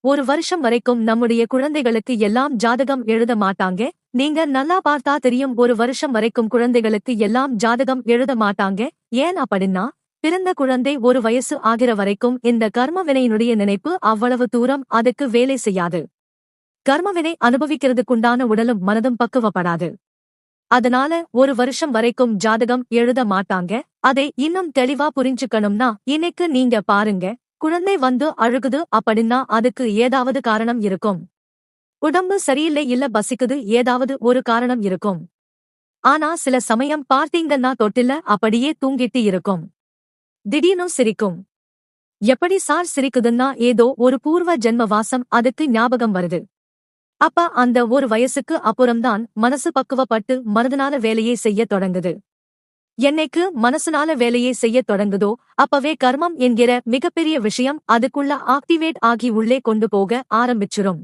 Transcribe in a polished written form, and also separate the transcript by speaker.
Speaker 1: ஒரு வருஷம் வரைக்கும் நம்முடைய குழந்தைகளுக்கு எல்லாம் ஜாதகம் எழுத மாட்டாங்க. நீங்க நல்லா பார்த்தா தெரியும், ஒரு வருஷம் வரைக்கும் குழந்தைகளுக்கு எல்லாம் ஜாதகம் எழுத மாட்டாங்க. ஏன் அப்படின்னா, பிறந்த குழந்தை ஒரு வயசு ஆகிற வரைக்கும் இந்த கர்மவினையினுடைய நினைப்பு அவ்வளவு தூரம் அதுக்கு வேலை செய்யாது. கர்மவினை அனுபவிக்கிறதுக்குண்டான உடலும் மனதும் பக்குவப்படாது. அதனால ஒரு வருஷம் வரைக்கும் ஜாதகம் எழுத மாட்டாங்க. அதை இன்னும் தெளிவா புரிஞ்சுக்கணும்னா, இன்னைக்கு நீங்க பாருங்க, குழந்தை வந்து அழுகுது அப்படின்னா அதுக்கு ஏதாவது காரணம் இருக்கும். உடம்பு சரியில்லை, இல்ல பசிக்குது, ஏதாவது ஒரு காரணம் இருக்கும். ஆனா சில சமயம் பார்த்தீங்கன்னா தொட்டில்ல அப்படியே தூங்கிட்டு இருக்கும். திடீர்னு சிரிக்கும். எப்படி சார் சிரிக்குதுன்னா, ஏதோ ஒரு பூர்வ ஜென்ம வாசம் அதுக்கு ஞாபகம் வருது. அப்ப அந்த ஒரு வயசுக்கு அப்புறம்தான் மனசு பக்குவப்பட்டு மனதுனால வேலையை செய்ய தொடங்குது. என்னைக்கு மனசுனால வேலையை செய்ய தொடங்குதோ அப்பவே கர்மம் என்கிற மிகப்பெரிய விஷயம் அதுக்குள்ள ஆக்டிவேட் ஆகி உள்ளே கொண்டு போக ஆரம்பிச்சிரும்.